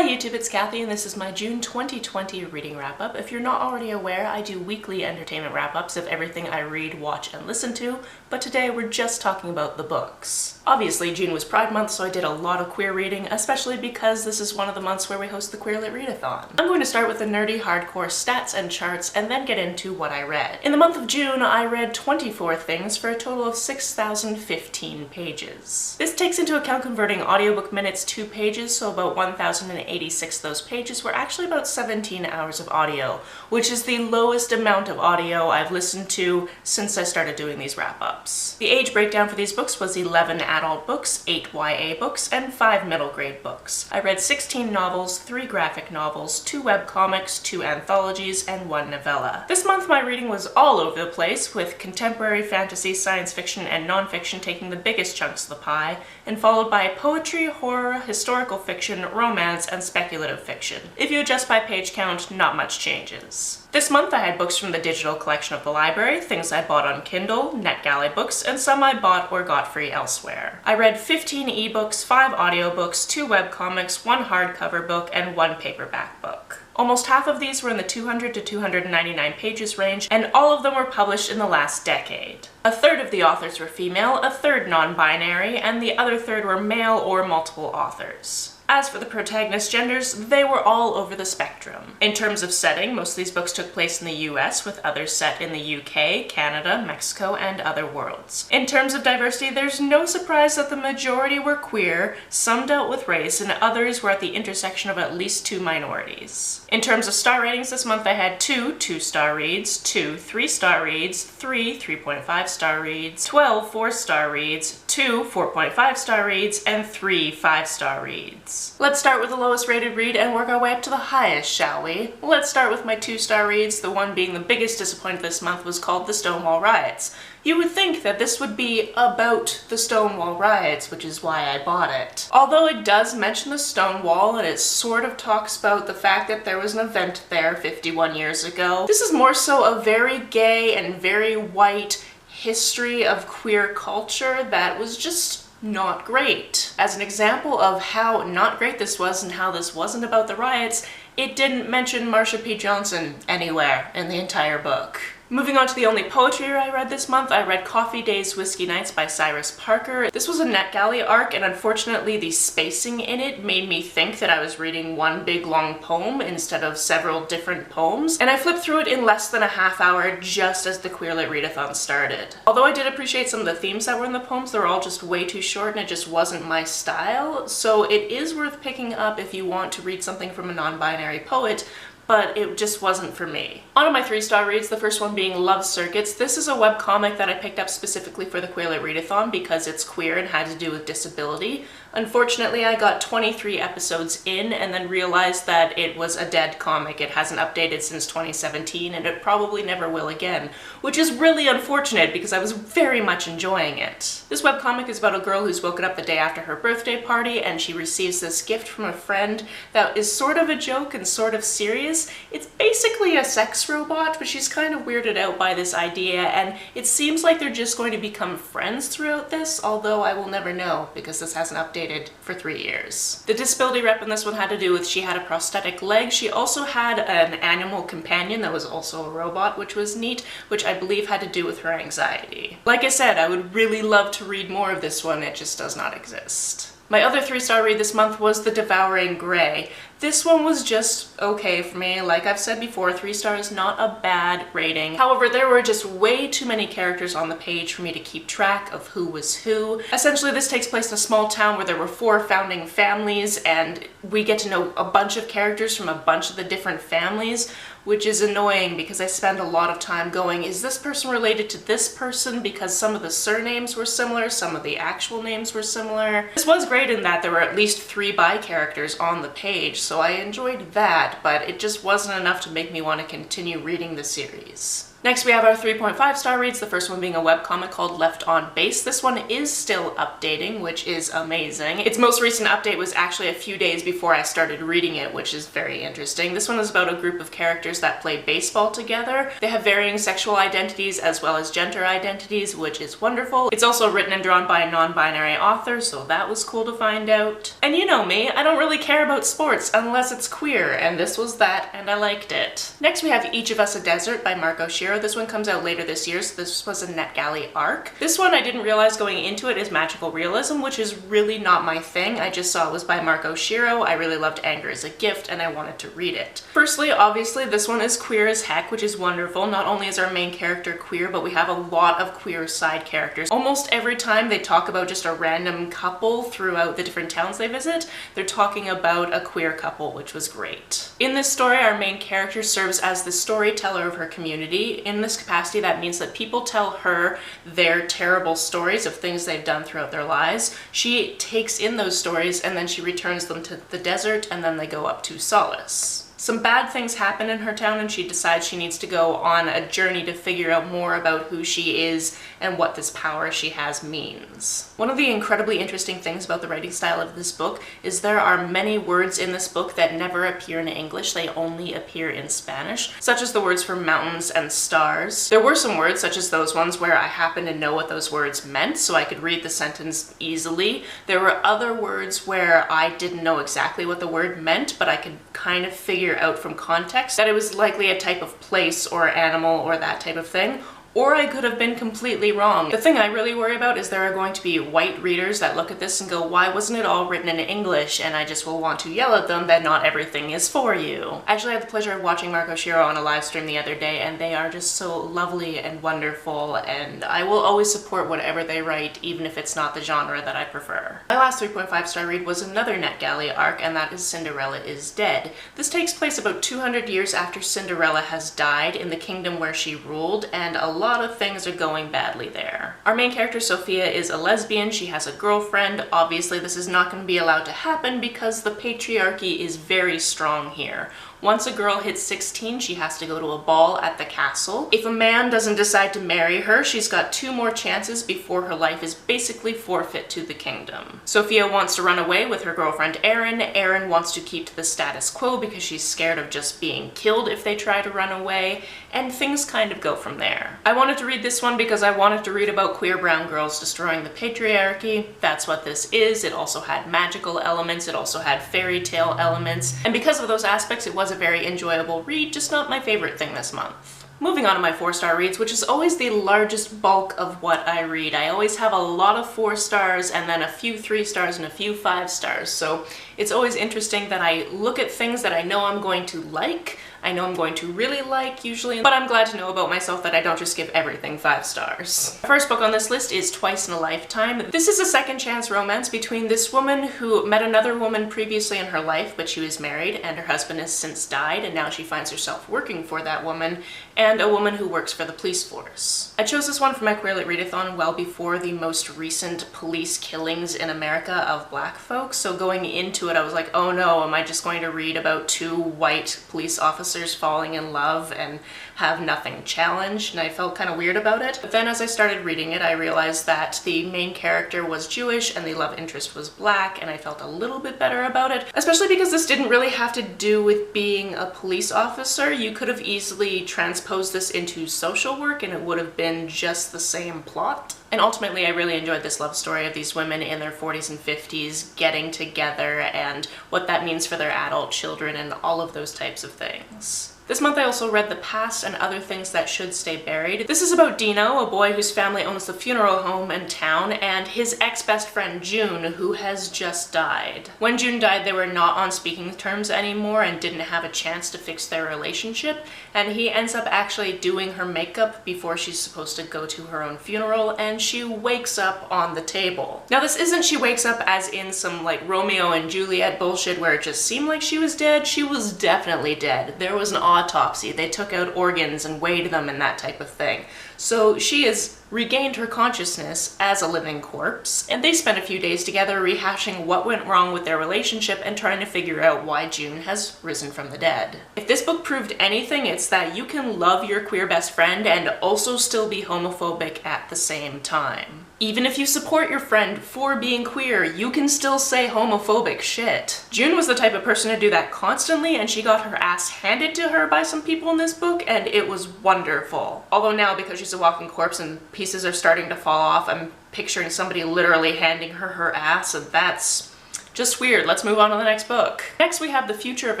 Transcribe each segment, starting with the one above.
Hi YouTube, it's Kathy and this is my June 2020 reading wrap-up. If you're not already aware, I do weekly entertainment wrap-ups of everything I read, watch, and listen to, but today we're just talking about the books. Obviously, June was Pride Month, so I did a lot of queer reading, especially because this is one of the months where we host the Queer Lit Readathon. I'm going to start with the nerdy, hardcore stats and charts, and then get into what I read. In the month of June, I read 24 things for a total of 6,015 pages. This takes into account converting audiobook minutes to pages, so about 1,086 of those pages were actually about 17 hours of audio, which is the lowest amount of audio I've listened to since I started doing these wrap-ups. The age breakdown for these books was 11 adult books, 8 YA books, and 5 middle grade books. I read 16 novels, 3 graphic novels, 2 webcomics, 2 anthologies, and 1 novella. This month my reading was all over the place, with contemporary fantasy, science fiction, and nonfiction taking the biggest chunks of the pie, and followed by poetry, horror, historical fiction, romance, and speculative fiction. If you adjust by page count, not much changes. This month I had books from the digital collection of the library, things I bought on Kindle, NetGalley books, and some I bought or got free elsewhere. I read 15 ebooks, 5 audiobooks, 2 webcomics, 1 hardcover book, and 1 paperback book. Almost half of these were in the 200 to 299 pages range, and all of them were published in the last decade. A third of the authors were female, a third non-binary, and the other third were male or multiple authors. As for the protagonist genders, they were all over the spectrum. In terms of setting, most of these books took place in the US, with others set in the UK, Canada, Mexico, and other worlds. In terms of diversity, there's no surprise that the majority were queer, some dealt with race, and others were at the intersection of at least 2 minorities. In terms of star ratings this month, I had 2 2-star reads, 2 3-star reads, 3 3.5-star reads, 12 4-star reads, 2 4.5-star reads, and 3 5-star reads. Let's start with the lowest rated read and work our way up to the highest, shall we? Let's start with my 2-star reads. The one being the biggest disappointment this month was called The Stonewall Riots. You would think that this would be about the Stonewall Riots, which is why I bought it. Although it does mention the Stonewall and it sort of talks about the fact that there was an event there 51 years ago, this is more so a very gay and very white history of queer culture that was just not great. As an example of how not great this was and how this wasn't about the riots, it didn't mention Marsha P. Johnson anywhere in the entire book. Moving on to the only poetry I read this month, I read Coffee Days, Whiskey Nights by Cyrus Parker. This was a NetGalley arc, and unfortunately the spacing in it made me think that I was reading one big long poem instead of several different poems, and I flipped through it in less than a half hour just as the Queer Lit Readathon started. Although I did appreciate some of the themes that were in the poems, they were all just way too short and it just wasn't my style, so it is worth picking up if you want to read something from a non-binary poet, but it just wasn't for me. On to my 3-star reads, the first one being Love Circuits. This is a webcomic that I picked up specifically for the Queer Lit Readathon because it's queer and had to do with disability. Unfortunately, I got 23 episodes in and then realized that it was a dead comic. It hasn't updated since 2017 and it probably never will again, which is really unfortunate because I was very much enjoying it. This webcomic is about a girl who's woken up the day after her birthday party and she receives this gift from a friend that is sort of a joke and sort of serious. It's basically a sex robot, but she's kind of weirded out by this idea, and it seems like they're just going to become friends throughout this, although I will never know because this hasn't updated for 3 years. The disability rep in this one had to do with she had a prosthetic leg. She also had an animal companion that was also a robot, which was neat, which I believe had to do with her anxiety. Like I said, I would really love to read more of this one, it just does not exist. My other 3-star read this month was The Devouring Gray. This one was just okay for me. Like I've said before, 3 stars, not a bad rating. However, there were just way too many characters on the page for me to keep track of who was who. Essentially, this takes place in a small town where there were 4 founding families, and we get to know a bunch of characters from a bunch of the different families, which is annoying because I spend a lot of time going, is this person related to this person? Because some of the surnames were similar, some of the actual names were similar. This was great in that there were at least 3 bi characters on the page, so I enjoyed that, but it just wasn't enough to make me want to continue reading the series. Next we have our 3.5 star reads, the first one being a webcomic called Left on Base. This one is still updating, which is amazing. Its most recent update was actually a few days before I started reading it, which is very interesting. This one is about a group of characters that play baseball together. They have varying sexual identities as well as gender identities, which is wonderful. It's also written and drawn by a non-binary author, so that was cool to find out. And you know me, I don't really care about sports unless it's queer, and this was that, and I liked it. Next we have Each of Us a Desert by Marco Shiro. This one comes out later this year, so this was a NetGalley arc. This one I didn't realize going into it is magical realism, which is really not my thing. I just saw it was by Marco Shiro. I really loved Anger is a Gift, and I wanted to read it. Firstly, obviously, this one is queer as heck, which is wonderful. Not only is our main character queer, but we have a lot of queer side characters. Almost every time they talk about just a random couple throughout the different towns they visit, they're talking about a queer couple, which was great. In this story, our main character serves as the storyteller of her community. In this capacity, that means that people tell her their terrible stories of things they've done throughout their lives. She takes in those stories and then she returns them to the desert, and then they go up to Solace. Some bad things happen in her town and she decides she needs to go on a journey to figure out more about who she is and what this power she has means. One of the incredibly interesting things about the writing style of this book is there are many words in this book that never appear in English, they only appear in Spanish, such as the words for mountains and stars. There were some words, such as those ones, where I happened to know what those words meant, so I could read the sentence easily. There were other words where I didn't know exactly what the word meant, but I could kind of figure out from context that it was likely a type of place or animal or that type of thing. Or I could have been completely wrong. The thing I really worry about is there are going to be white readers that look at this and go, why wasn't it all written in English? And I just will want to yell at them that not everything is for you. I actually had the pleasure of watching Marco Shiro on a live stream the other day, and they are just so lovely and wonderful, and I will always support whatever they write, even if it's not the genre that I prefer. My last 3.5 star read was another NetGalley arc, and that is Cinderella is Dead. This takes place about 200 years after Cinderella has died in the kingdom where she ruled, and a lot of things are going badly there. Our main character, Sophia, is a lesbian. She has a girlfriend. Obviously, this is not going to be allowed to happen because the patriarchy is very strong here. Once a girl hits 16, she has to go to a ball at the castle. If a man doesn't decide to marry her, she's got 2 more chances before her life is basically forfeit to the kingdom. Sophia wants to run away with her girlfriend Erin. Erin wants to keep to the status quo because she's scared of just being killed if they try to run away, and things kind of go from there. I wanted to read this one because I wanted to read about queer brown girls destroying the patriarchy. That's what this is. It also had magical elements, it also had fairy tale elements, and because of those aspects, it was a very enjoyable read, just not my favorite thing this month. Moving on to my 4-star reads, which is always the largest bulk of what I read. I always have a lot of 4 stars and then a few 3 stars and a few 5 stars, so it's always interesting that I look at things that I know I'm going to like, I know I'm going to really like usually, but I'm glad to know about myself that I don't just give everything 5 stars. The first book on this list is Twice in a Lifetime. This is a second chance romance between this woman who met another woman previously in her life, but she was married and her husband has since died, and now she finds herself working for that woman, and a woman who works for the police force. I chose this one for my Queer Lit Readathon well before the most recent police killings in America of black folks, so going into it I was like, oh no, am I just going to read about 2 white police officers falling in love and have nothing challenged, and I felt kind of weird about it. But then as I started reading it, I realized that the main character was Jewish and the love interest was black, and I felt a little bit better about it, especially because this didn't really have to do with being a police officer. You could have easily transposed this into social work and it would have been just the same plot. And ultimately, I really enjoyed this love story of these women in their 40s and 50s getting together and what that means for their adult children and all of those types of things. This month I also read The Past and Other Things That Should Stay Buried. This is about Dino, a boy whose family owns the funeral home in town, and his ex-best friend June, who has just died. When June died, they were not on speaking terms anymore and didn't have a chance to fix their relationship, and he ends up actually doing her makeup before she's supposed to go to her own funeral, and she wakes up on the table. Now this isn't she wakes up as in some like Romeo and Juliet bullshit where it just seemed like she was dead. She was definitely dead. There was an odd autopsy. They took out organs and weighed them and that type of thing. So she has regained her consciousness as a living corpse, and they spent a few days together rehashing what went wrong with their relationship and trying to figure out why June has risen from the dead. If this book proved anything, it's that you can love your queer best friend and also still be homophobic at the same time. Even if you support your friend for being queer, you can still say homophobic shit. June was the type of person to do that constantly, and she got her ass handed to her by some people in this book, and it was wonderful. Although now, because she's a walking corpse and pieces are starting to fall off, I'm picturing somebody literally handing her ass, and that's just weird. Let's move on to the next book. Next we have The Future of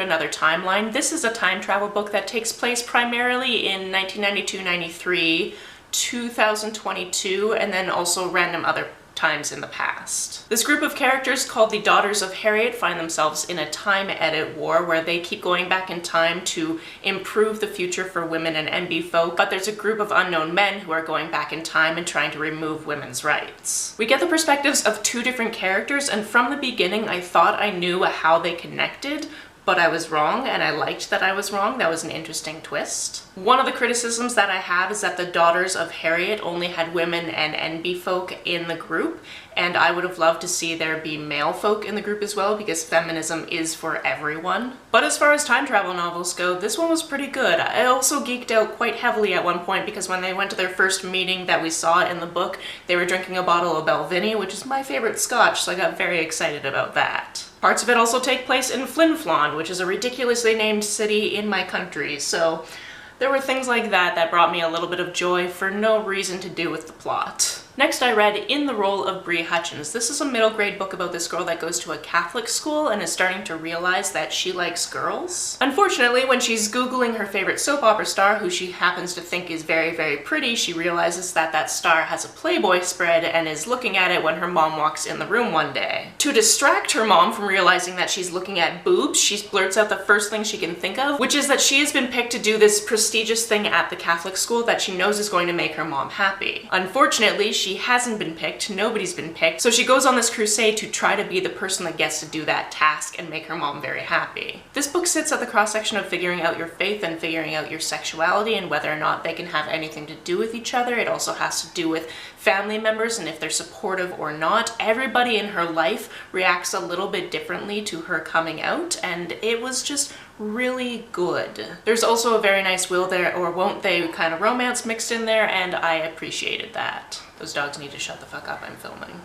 Another Timeline. This is a time travel book that takes place primarily in 1992-93, 2022, and then also random other times in the past. This group of characters called the Daughters of Harriet find themselves in a time edit war where they keep going back in time to improve the future for women and NB folk, but there's a group of unknown men who are going back in time and trying to remove women's rights. We get the perspectives of two different characters, and from the beginning I thought I knew how they connected, but I was wrong, and I liked that I was wrong. That was an interesting twist. One of the criticisms that I have is that the Daughters of Harriet only had women and NB folk in the group, and I would have loved to see there be male folk in the group as well, because feminism is for everyone. But as far as time travel novels go, this one was pretty good. I also geeked out quite heavily at one point because when they went to their first meeting that we saw in the book, they were drinking a bottle of Belvinny, which is my favorite scotch, so I got very excited about that. Parts of it also take place in Flin Flon, which is a ridiculously named city in my country, so there were things like that that brought me a little bit of joy for no reason to do with the plot. Next I read In the Role of Brie Hutchins. This is a middle grade book about this girl that goes to a Catholic school and is starting to realize that she likes girls. Unfortunately, when she's Googling her favorite soap opera star, who she happens to think is very, very pretty, she realizes that that star has a Playboy spread and is looking at it when her mom walks in the room one day. To distract her mom from realizing that she's looking at boobs, she blurts out the first thing she can think of, which is that she has been picked to do this prestigious thing at the Catholic school that she knows is going to make her mom happy. Unfortunately, she hasn't been picked, nobody's been picked, so she goes on this crusade to try to be the person that gets to do that task and make her mom very happy. This book sits at the cross-section of figuring out your faith and figuring out your sexuality and whether or not they can have anything to do with each other. It also has to do with family members and if they're supportive or not. Everybody in her life reacts a little bit differently to her coming out, and it was just really good. There's also a very nice will there or won't they kind of romance mixed in there, and I appreciated that. Those dogs need to shut the fuck up, I'm filming.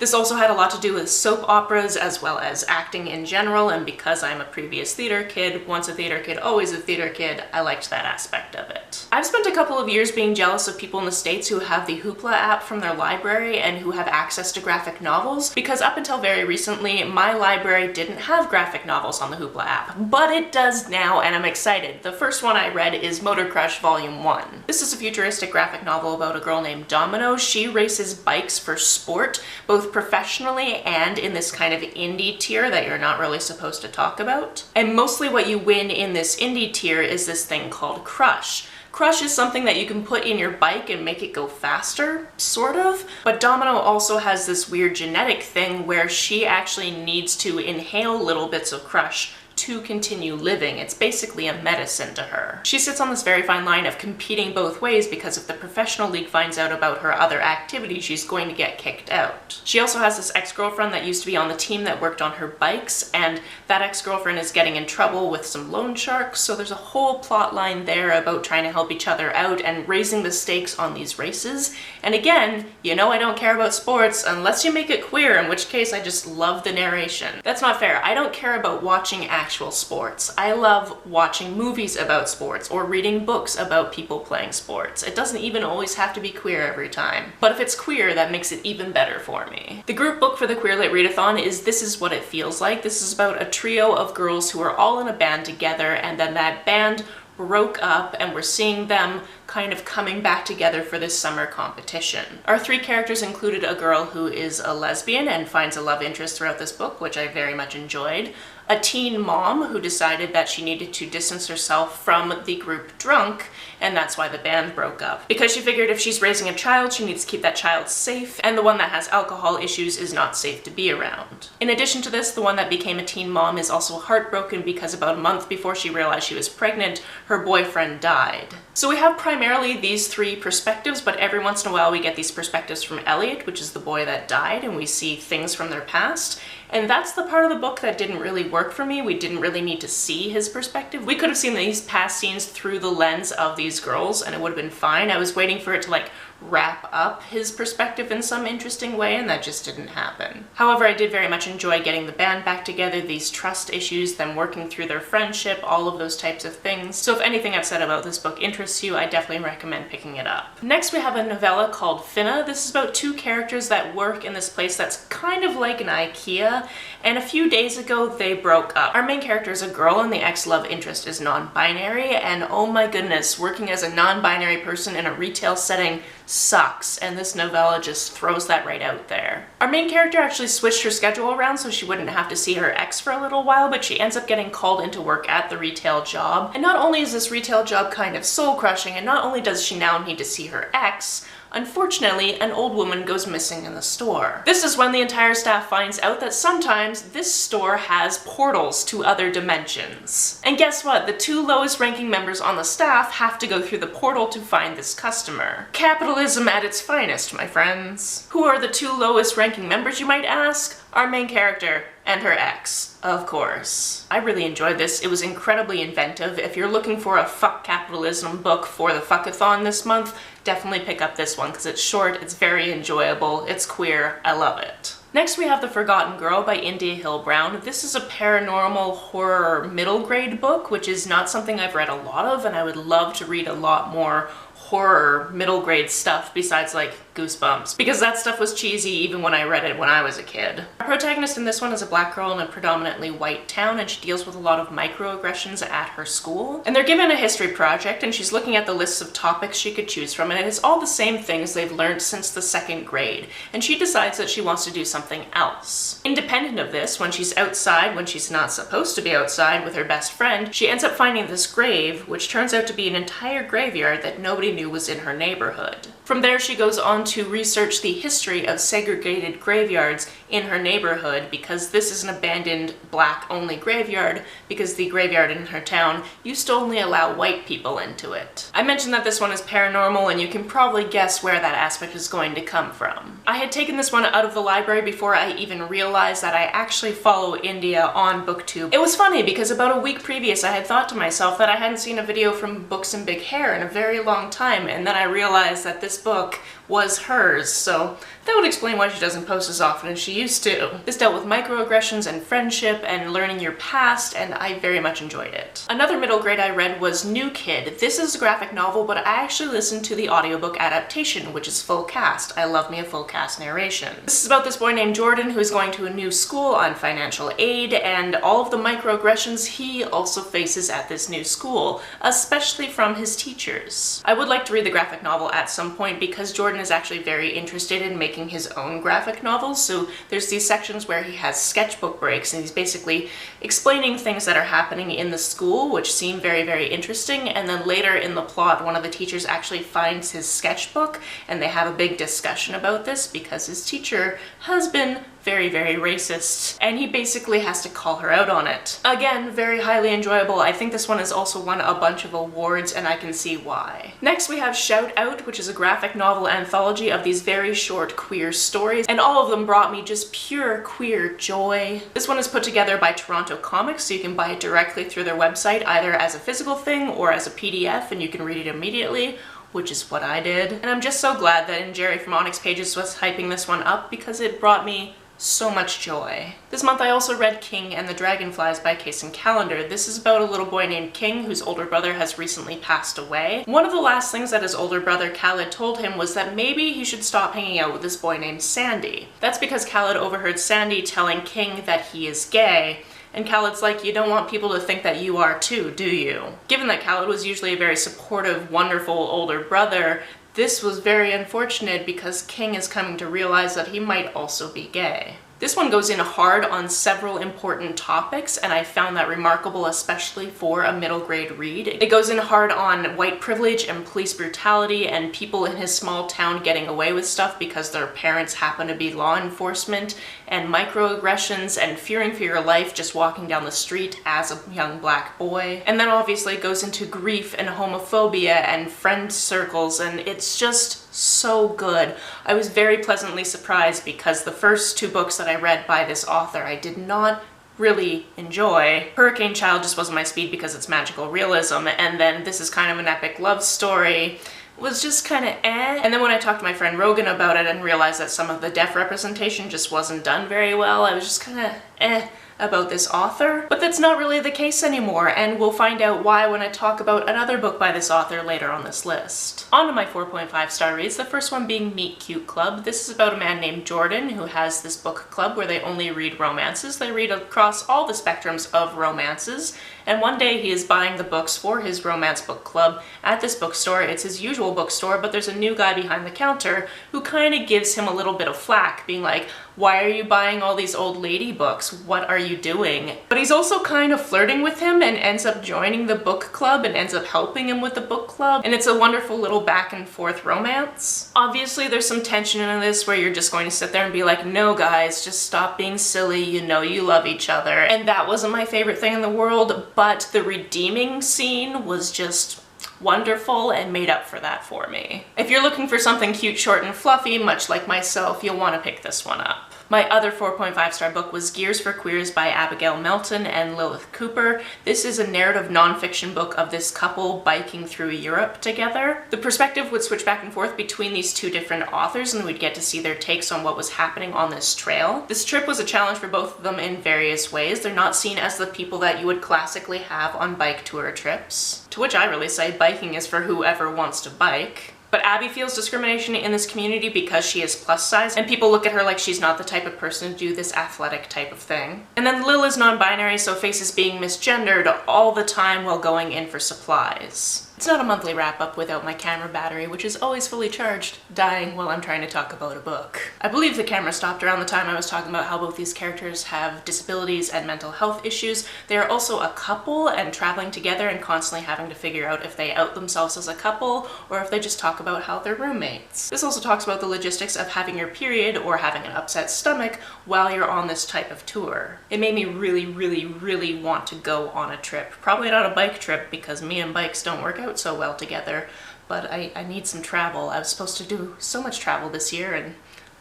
This also had a lot to do with soap operas as well as acting in general, and because I'm a previous theater kid, once a theater kid, always a theater kid, I liked that aspect of it. I've spent a couple of years being jealous of people in the States who have the Hoopla app from their library and who have access to graphic novels, because up until very recently, my library didn't have graphic novels on the Hoopla app, but it does now, and I'm excited. The first one I read is Motor Crush Volume 1. This is a futuristic graphic novel about a girl named Domino. She races bikes for sport, both professionally and in this kind of indie tier that you're not really supposed to talk about. And mostly what you win in this indie tier is this thing called Crush. Crush is something that you can put in your bike and make it go faster, sort of. But Domino also has this weird genetic thing where she actually needs to inhale little bits of Crush to continue living. It's basically a medicine to her. She sits on this very fine line of competing both ways because if the professional league finds out about her other activities, she's going to get kicked out. She also has this ex-girlfriend that used to be on the team that worked on her bikes, and that ex-girlfriend is getting in trouble with some loan sharks, so there's a whole plot line there about trying to help each other out and raising the stakes on these races. And again, you know I don't care about sports unless you make it queer, in which case I just love the narration. That's not fair. I don't care about watching actual sports. I love watching movies about sports or reading books about people playing sports. It doesn't even always have to be queer every time. But if it's queer, that makes it even better for me. The group book for the Queer Lit Readathon is This Is What It Feels Like. This is about a trio of girls who are all in a band together, and then that band broke up and we're seeing them kind of coming back together for this summer competition. Our three characters included a girl who is a lesbian and finds a love interest throughout this book, which I very much enjoyed, a teen mom who decided that she needed to distance herself from the group Drunk, and that's why the band broke up. Because she figured if she's raising a child, she needs to keep that child safe, and the one that has alcohol issues is not safe to be around. In addition to this, the one that became a teen mom is also heartbroken because about a month before she realized she was pregnant, her boyfriend died. So we have primarily these three perspectives, but every once in a while we get these perspectives from Elliot, which is the boy that died, and we see things from their past. And that's the part of the book that didn't really work for me. We didn't really need to see his perspective. We could have seen these past scenes through the lens of these girls and it would have been fine. I was waiting for it to like wrap up his perspective in some interesting way, and that just didn't happen. However, I did very much enjoy getting the band back together, these trust issues, them working through their friendship, all of those types of things. So if anything I've said about this book interests you, I definitely recommend picking it up. Next we have a novella called Fina. This is about two characters that work in this place that's kind of like an IKEA, and a few days ago they broke up. Our main character is a girl and the ex-love interest is non-binary, and oh my goodness, working as a non-binary person in a retail setting sucks, and this novella just throws that right out there. Our main character actually switched her schedule around so she wouldn't have to see her ex for a little while, but she ends up getting called into work at the retail job. And not only is this retail job kind of soul-crushing, and not only does she now need to see her ex, unfortunately, an old woman goes missing in the store. This is when the entire staff finds out that sometimes this store has portals to other dimensions. And guess what? The two lowest ranking members on the staff have to go through the portal to find this customer. Capitalism at its finest, my friends. Who are the two lowest ranking members, you might ask? Our main character and her ex, of course. I really enjoyed this. It was incredibly inventive. If you're looking for a fuck capitalism book for the fuckathon this month, definitely pick up this one because it's short, it's very enjoyable, it's queer, I love it. Next we have The Forgotten Girl by India Hill Brown. This is a paranormal horror middle grade book, which is not something I've read a lot of, and I would love to read a lot more horror middle grade stuff besides like Goosebumps, because that stuff was cheesy even when I read it when I was a kid. Our protagonist in this one is a black girl in a predominantly white town, and she deals with a lot of microaggressions at her school. And they're given a history project, and she's looking at the lists of topics she could choose from, and it's all the same things they've learned since the 2nd grade. And she decides that she wants to do something else. Independent of this, when she's outside, when she's not supposed to be outside with her best friend, she ends up finding this grave, which turns out to be an entire graveyard that nobody knew was in her neighborhood. From there, she goes on to research the history of segregated graveyards in her neighborhood, because this is an abandoned black-only graveyard because the graveyard in her town used to only allow white people into it. I mentioned that this one is paranormal, and you can probably guess where that aspect is going to come from. I had taken this one out of the library before I even realized that I actually follow India on BookTube. It was funny because about a week previous I had thought to myself that I hadn't seen a video from Books and Big Hair in a very long time, and then I realized that this book was hers, so that would explain why she doesn't post as often as she used to. This dealt with microaggressions and friendship and learning your past, and I very much enjoyed it. Another middle grade I read was New Kid. This is a graphic novel, but I actually listened to the audiobook adaptation, which is full cast. I love me a full cast narration. This is about this boy named Jordan who is going to a new school on financial aid, and all of the microaggressions he also faces at this new school, especially from his teachers. I would like to read the graphic novel at some point because Jordan is actually very interested in making his own graphic novels, so there's these sections where he has sketchbook breaks and he's basically explaining things that are happening in the school which seem very, very interesting, and then later in the plot one of the teachers actually finds his sketchbook and they have a big discussion about this because his teacher has been very, very racist, and he basically has to call her out on it. Again, very highly enjoyable. I think this one has also won a bunch of awards, and I can see why. Next we have Shout Out, which is a graphic novel anthology of these very short queer stories, and all of them brought me just pure queer joy. This one is put together by Toronto Comics, so you can buy it directly through their website, either as a physical thing or as a PDF, and you can read it immediately, which is what I did. And I'm just so glad that Jerry from Onyx Pages was hyping this one up because it brought me so much joy. This month I also read King and the Dragonflies by Kaysen Callender. This is about a little boy named King whose older brother has recently passed away. One of the last things that his older brother Khaled told him was that maybe he should stop hanging out with this boy named Sandy. That's because Khaled overheard Sandy telling King that he is gay, and Khaled's like, you don't want people to think that you are too, do you? Given that Khaled was usually a very supportive, wonderful older brother, this was very unfortunate because King is coming to realize that he might also be gay. This one goes in hard on several important topics, and I found that remarkable, especially for a middle grade read. It goes in hard on white privilege and police brutality and people in his small town getting away with stuff because their parents happen to be law enforcement, and microaggressions and fearing for your life just walking down the street as a young black boy. And then obviously it goes into grief and homophobia and friend circles, and it's just so good. I was very pleasantly surprised because the first two books that I read by this author I did not really enjoy. Hurricane Child just wasn't my speed because it's magical realism, and then This Is Kind of an Epic Love Story was just kind of eh. And then when I talked to my friend Rogan about it and realized that some of the deaf representation just wasn't done very well, I was just kind of eh about this author. But that's not really the case anymore, and we'll find out why when I talk about another book by this author later on this list. On to my 4.5 star reads, the first one being Meet Cute Club. This is about a man named Jordan who has this book club where they only read romances. They read across all the spectrums of romances, and one day he is buying the books for his romance book club at this bookstore. It's his usual bookstore, but there's a new guy behind the counter who kind of gives him a little bit of flack, being like, why are you buying all these old lady books? What are you doing? But he's also kind of flirting with him and ends up joining the book club and ends up helping him with the book club. And it's a wonderful little back and forth romance. Obviously there's some tension in this where you're just going to sit there and be like, no guys, just stop being silly, you know you love each other. And that wasn't my favorite thing in the world, but the redeeming scene was just wonderful and made up for that for me. If you're looking for something cute, short, and fluffy, much like myself, you'll want to pick this one up. My other 4.5 star book was Gears for Queers by Abigail Melton and Lilith Cooper. This is a narrative nonfiction book of this couple biking through Europe together. The perspective would switch back and forth between these two different authors, and we'd get to see their takes on what was happening on this trail. This trip was a challenge for both of them in various ways. They're not seen as the people that you would classically have on bike tour trips. To which I really say biking is for whoever wants to bike. But Abby feels discrimination in this community because she is plus size, and people look at her like she's not the type of person to do this athletic type of thing. And then Lil is non-binary, so faces being misgendered all the time while going in for supplies. It's not a monthly wrap-up without my camera battery, which is always fully charged, dying while I'm trying to talk about a book. I believe the camera stopped around the time I was talking about how both these characters have disabilities and mental health issues. They are also a couple and traveling together and constantly having to figure out if they out themselves as a couple or if they just talk about how they're roommates. This also talks about the logistics of having your period or having an upset stomach while you're on this type of tour. It made me really want to go on a trip. Probably not a bike trip because me and bikes don't work out so well together, but I need some travel. I was supposed to do so much travel this year and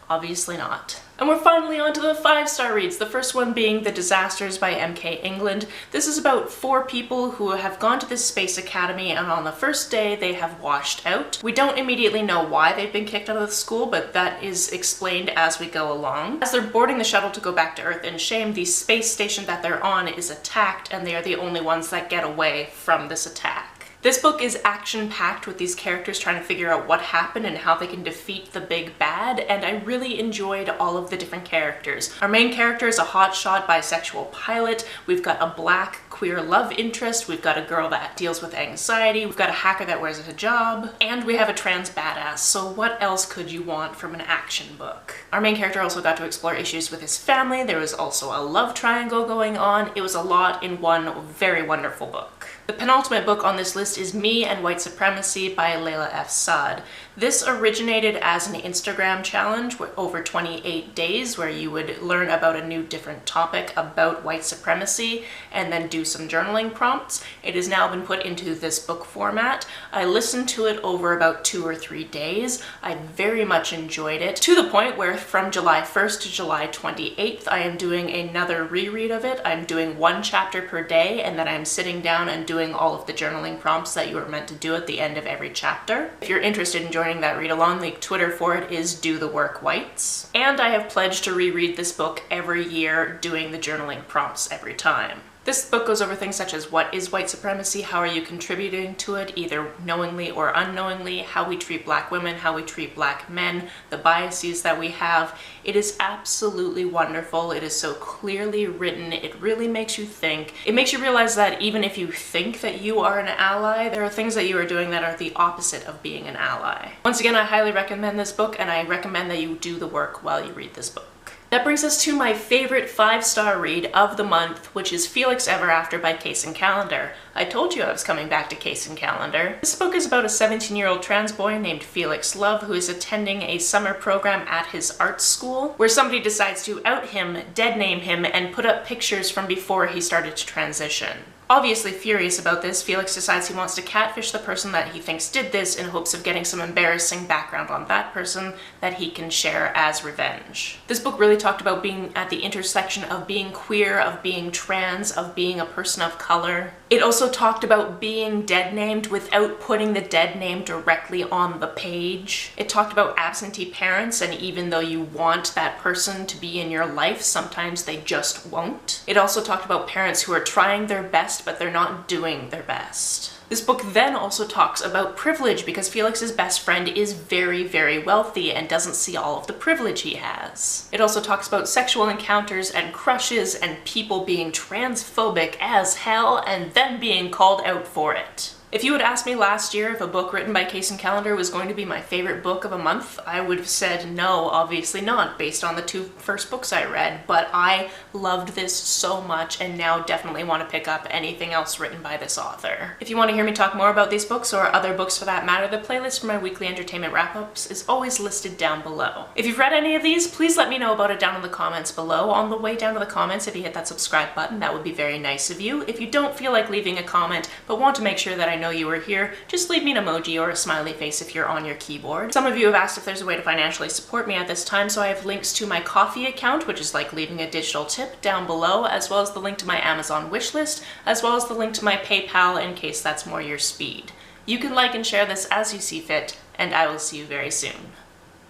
obviously not. And we're finally on to the 5-star reads, the first one being The Disasters by M.K. England. This is about 4 people who have gone to this space academy, and on the first day they have washed out. We don't immediately know why they've been kicked out of the school, but that is explained as we go along. As they're boarding the shuttle to go back to Earth in shame, the space station that they're on is attacked, and they are the only ones that get away from this attack. This book is action-packed with these characters trying to figure out what happened and how they can defeat the big bad, and I really enjoyed all of the different characters. Our main character is a hotshot bisexual pilot, we've got a black queer love interest, we've got a girl that deals with anxiety, we've got a hacker that wears a hijab, and we have a trans badass, so what else could you want from an action book? Our main character also got to explore issues with his family, there was also a love triangle going on, it was a lot in one very wonderful book. The penultimate book on this list is Me and White Supremacy by Layla F. Saad. This originated as an Instagram challenge over 28 days where you would learn about a new different topic about white supremacy and then do some journaling prompts. It has now been put into this book format. I listened to it over about 2 or 3 days. I very much enjoyed it, to the point where from July 1st to July 28th I am doing another reread of it. I'm doing 1 chapter per day, and then I'm sitting down and doing all of the journaling prompts that you were meant to do at the end of every chapter. If you're interested in joining that read along, the Twitter for it is Do the Work Whites. And I have pledged to reread this book every year, doing the journaling prompts every time. This book goes over things such as what is white supremacy, how are you contributing to it, either knowingly or unknowingly, how we treat black women, how we treat black men, the biases that we have. It is absolutely wonderful. It is so clearly written. It really makes you think. It makes you realize that even if you think that you are an ally, there are things that you are doing that are the opposite of being an ally. Once again, I highly recommend this book, and I recommend that you do the work while you read this book. That brings us to my favorite 5-star read of the month, which is Felix Ever After by Case and Callender. I told you I was coming back to Case and Callender. This book is about a 17-year-old trans boy named Felix Love who is attending a summer program at his art school, where somebody decides to out him, dead name him, and put up pictures from before he started to transition. Obviously furious about this, Felix decides he wants to catfish the person that he thinks did this in hopes of getting some embarrassing background on that person that he can share as revenge. This book really talked about being at the intersection of being queer, of being trans, of being a person of color. It also talked about being dead named without putting the dead name directly on the page. It talked about absentee parents, and even though you want that person to be in your life, sometimes they just won't. It also talked about parents who are trying their best but they're not doing their best. This book then also talks about privilege because Felix's best friend is very, very wealthy and doesn't see all of the privilege he has. It also talks about sexual encounters and crushes and people being transphobic as hell and then being called out for it. If you had asked me last year if a book written by Case and Callender was going to be my favorite book of a month, I would have said no, obviously not, based on the 2 first books I read, but I loved this so much and now definitely want to pick up anything else written by this author. If you want to hear me talk more about these books, or other books for that matter, the playlist for my weekly entertainment wrap-ups is always listed down below. If you've read any of these, please let me know about it down in the comments below. On the way down to the comments, if you hit that subscribe button, that would be very nice of you. If you don't feel like leaving a comment, but want to make sure that I know you were here, just leave me an emoji or a smiley face if you're on your keyboard. Some of you have asked if there's a way to financially support me at this time, so I have links to my Ko-fi account, which is like leaving a digital tip, down below, as well as the link to my Amazon wishlist, as well as the link to my PayPal in case that's more your speed. You can like and share this as you see fit, and I will see you very soon.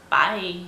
Bye!